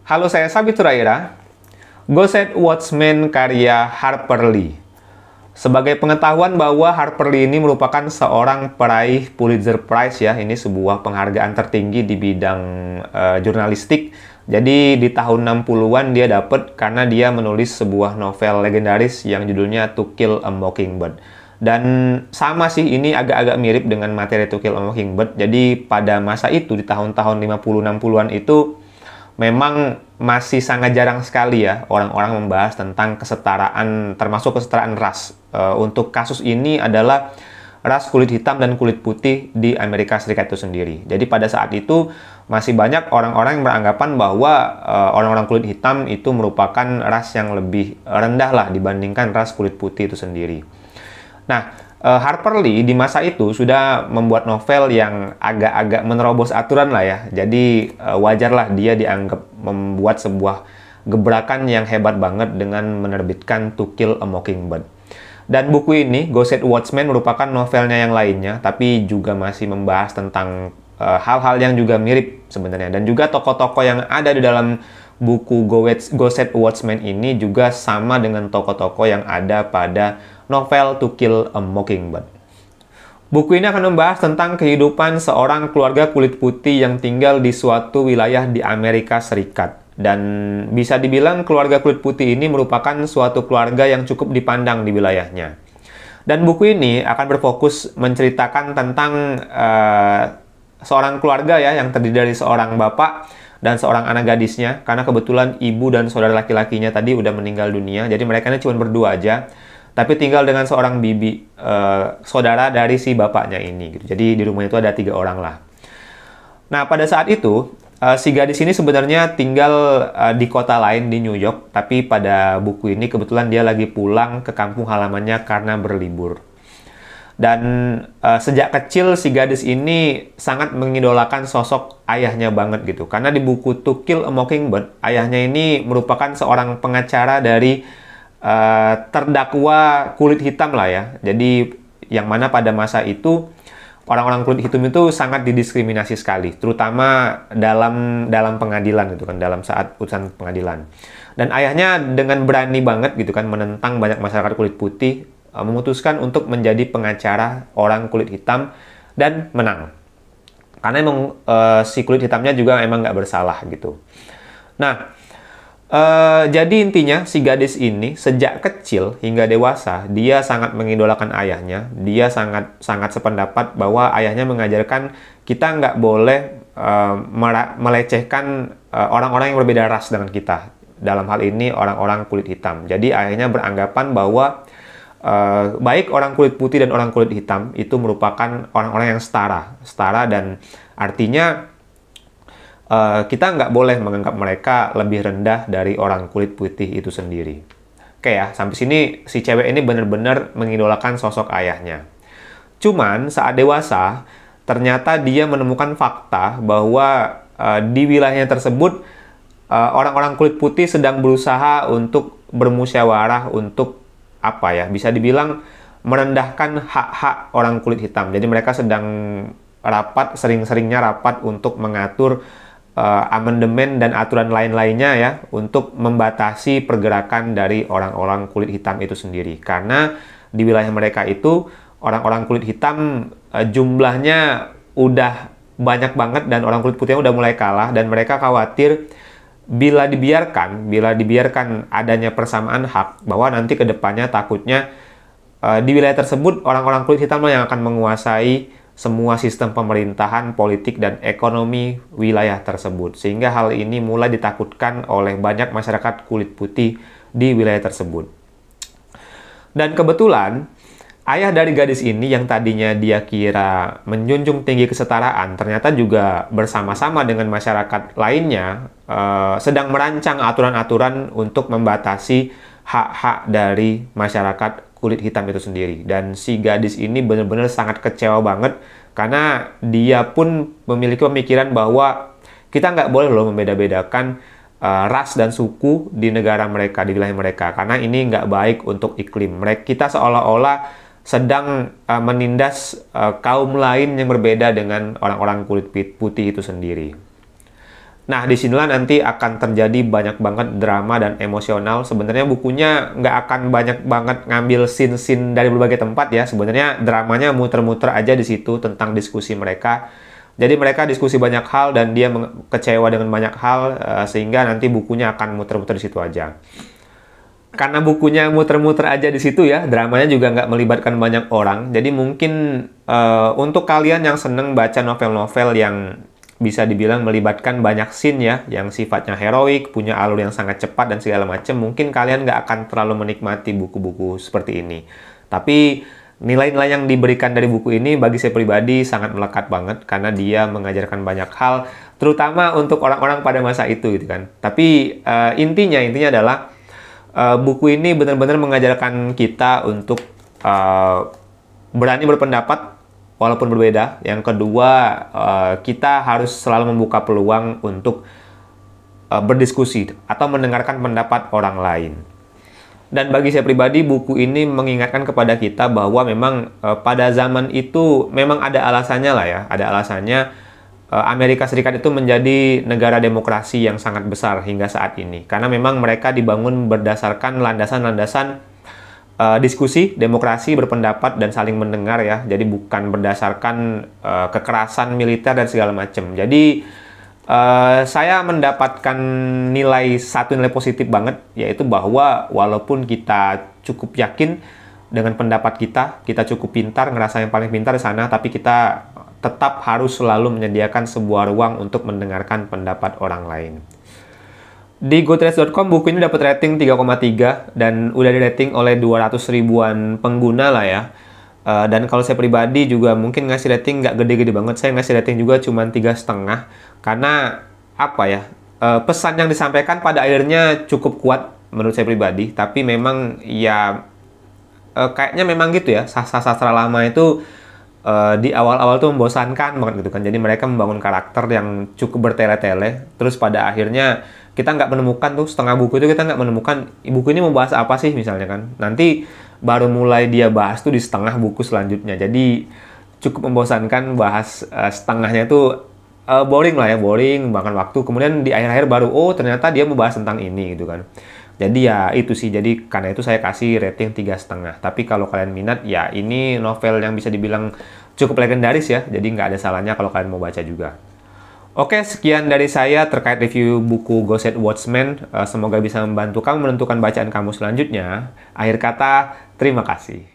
Halo, saya Sabit Suraira. Ghost Watchmen karya Harper Lee. Sebagai pengetahuan bahwa Harper Lee ini merupakan seorang peraih Pulitzer Prize ya. Ini sebuah penghargaan tertinggi di bidang jurnalistik. Jadi di tahun 60-an dia dapat karena dia menulis sebuah novel legendaris yang judulnya To Kill a Mockingbird. Dan sama sih, ini agak-agak mirip dengan materi To Kill a Mockingbird. Jadi pada masa itu, di tahun-tahun 50-60-an itu, memang masih sangat jarang sekali ya orang-orang membahas tentang kesetaraan, termasuk kesetaraan ras. Untuk kasus ini adalah ras kulit hitam dan kulit putih di Amerika Serikat itu sendiri. Jadi pada saat itu masih banyak orang-orang yang beranggapan bahwa orang-orang kulit hitam itu merupakan ras yang lebih rendah lah dibandingkan ras kulit putih itu sendiri. Nah, Harper Lee di masa itu sudah membuat novel yang agak-agak menerobos aturan lah ya. Jadi wajarlah dia dianggap membuat sebuah gebrakan yang hebat banget dengan menerbitkan To Kill a Mockingbird. Dan buku ini, Ghost Watchmen, merupakan novelnya yang lainnya, tapi juga masih membahas tentang hal-hal yang juga mirip sebenarnya. Dan juga tokoh-tokoh yang ada di dalam buku Ghost Watchmen ini juga sama dengan tokoh-tokoh yang ada pada novel To Kill a Mockingbird. Buku ini akan membahas tentang kehidupan seorang keluarga kulit putih yang tinggal di suatu wilayah di Amerika Serikat. Dan bisa dibilang keluarga kulit putih ini merupakan suatu keluarga yang cukup dipandang di wilayahnya. Dan buku ini akan berfokus menceritakan tentang seorang keluarga ya yang terdiri dari seorang bapak dan seorang anak gadisnya. Karena kebetulan ibu dan saudara laki-lakinya tadi udah meninggal dunia. Jadi mereka ini cuma berdua aja. Tapi tinggal dengan seorang bibi, saudara dari si bapaknya ini. Gitu. Jadi di rumah itu ada 3 orang lah. Nah, pada saat itu, si gadis ini sebenarnya tinggal di kota lain di New York. Tapi pada buku ini kebetulan dia lagi pulang ke kampung halamannya karena berlibur. Dan sejak kecil si gadis ini sangat mengidolakan sosok ayahnya banget gitu. Karena di buku To Kill a Mockingbird, ayahnya ini merupakan seorang pengacara dari terdakwa kulit hitam lah ya. Jadi yang mana pada masa itu orang-orang kulit hitam itu sangat didiskriminasi sekali, terutama dalam pengadilan gitu kan, dalam saat urusan pengadilan. Dan ayahnya dengan berani banget gitu kan menentang banyak masyarakat kulit putih, memutuskan untuk menjadi pengacara orang kulit hitam dan menang. Karena emang si kulit hitamnya juga emang nggak bersalah gitu. Nah, jadi intinya si gadis ini sejak kecil hingga dewasa dia sangat mengidolakan ayahnya. Dia sangat sependapat bahwa ayahnya mengajarkan kita nggak boleh melecehkan orang-orang yang berbeda ras dengan kita. Dalam hal ini orang-orang kulit hitam. Jadi ayahnya beranggapan bahwa baik orang kulit putih dan orang kulit hitam itu merupakan orang-orang yang setara dan artinya kita nggak boleh menganggap mereka lebih rendah dari orang kulit putih itu sendiri. Oke ya, sampai sini si cewek ini benar-benar mengidolakan sosok ayahnya. Cuman saat dewasa, ternyata dia menemukan fakta bahwa di wilayahnya tersebut orang-orang kulit putih sedang berusaha untuk bermusyawarah untuk apa ya, bisa dibilang merendahkan hak-hak orang kulit hitam. Jadi mereka sedang rapat, sering-seringnya rapat untuk mengatur amandemen dan aturan lain-lainnya ya untuk membatasi pergerakan dari orang-orang kulit hitam itu sendiri. Karena di wilayah mereka itu orang-orang kulit hitam jumlahnya udah banyak banget dan orang kulit putihnya udah mulai kalah dan mereka khawatir bila dibiarkan adanya persamaan hak bahwa nanti ke depannya takutnya di wilayah tersebut orang-orang kulit hitam yang akan menguasai semua sistem pemerintahan, politik, dan ekonomi wilayah tersebut. Sehingga hal ini mulai ditakutkan oleh banyak masyarakat kulit putih di wilayah tersebut. Dan kebetulan, ayah dari gadis ini yang tadinya dia kira menjunjung tinggi kesetaraan, ternyata juga bersama-sama dengan masyarakat lainnya sedang merancang aturan-aturan untuk membatasi hak-hak dari masyarakat kulit hitam itu sendiri. Dan si gadis ini benar-benar sangat kecewa banget karena dia pun memiliki pemikiran bahwa kita nggak boleh loh membeda-bedakan ras dan suku di negara mereka, di wilayah mereka, karena ini nggak baik untuk iklim. Kita seolah-olah sedang menindas kaum lain yang berbeda dengan orang-orang kulit putih itu sendiri. Nah, disinilah nanti akan terjadi banyak banget drama dan emosional. Sebenarnya bukunya nggak akan banyak banget ngambil scene-scene dari berbagai tempat ya. Sebenarnya dramanya muter-muter aja di situ tentang diskusi mereka. Jadi mereka diskusi banyak hal dan dia kecewa dengan banyak hal, sehingga nanti bukunya akan muter-muter di situ aja. Karena bukunya muter-muter aja di situ ya, dramanya juga nggak melibatkan banyak orang. Jadi mungkin untuk kalian yang seneng baca novel-novel yang bisa dibilang melibatkan banyak scene ya, yang sifatnya heroik, punya alur yang sangat cepat dan segala macam, mungkin kalian nggak akan terlalu menikmati buku-buku seperti ini. Tapi nilai-nilai yang diberikan dari buku ini bagi saya pribadi sangat melekat banget, karena dia mengajarkan banyak hal, terutama untuk orang-orang pada masa itu gitu kan. Tapi intinya adalah buku ini benar-benar mengajarkan kita untuk berani berpendapat walaupun berbeda. Yang kedua, kita harus selalu membuka peluang untuk berdiskusi atau mendengarkan pendapat orang lain. Dan bagi saya pribadi, buku ini mengingatkan kepada kita bahwa memang pada zaman itu memang ada alasannya lah ya. Ada alasannya Amerika Serikat itu menjadi negara demokrasi yang sangat besar hingga saat ini. Karena memang mereka dibangun berdasarkan landasan-landasan diskusi, demokrasi, berpendapat, dan saling mendengar ya. Jadi bukan berdasarkan kekerasan militer dan segala macam. Jadi saya mendapatkan satu nilai positif banget, yaitu bahwa walaupun kita cukup yakin dengan pendapat kita cukup pintar, ngerasa yang paling pintar di sana, tapi kita tetap harus selalu menyediakan sebuah ruang untuk mendengarkan pendapat orang lain. Di Goodreads.com buku ini dapat rating 3,3 dan udah di rating oleh 200 ribuan pengguna lah ya. Dan kalau saya pribadi juga mungkin ngasih rating nggak gede-gede banget. Saya ngasih rating juga cuma 3,5 karena apa ya, pesan yang disampaikan pada akhirnya cukup kuat menurut saya pribadi. Tapi memang ya kayaknya memang gitu ya, sastra lama itu di awal-awal tuh membosankan banget gitu kan. Jadi mereka membangun karakter yang cukup bertele-tele. Terus pada akhirnya kita nggak menemukan tuh, setengah buku itu kita nggak menemukan buku ini mau bahas apa sih misalnya kan. Nanti baru mulai dia bahas tuh di setengah buku selanjutnya. Jadi cukup membosankan, bahas setengahnya tuh boring lah ya, boring, makan waktu. Kemudian di akhir-akhir baru, oh ternyata dia mau bahas tentang ini gitu kan. Jadi ya itu sih, jadi karena itu saya kasih rating 3,5. Tapi kalau kalian minat, ya ini novel yang bisa dibilang cukup legendaris ya. Jadi nggak ada salahnya kalau kalian mau baca juga. Oke, sekian dari saya terkait review buku Ghost Watchmen. Semoga bisa membantu kamu menentukan bacaan kamu selanjutnya. Akhir kata, terima kasih.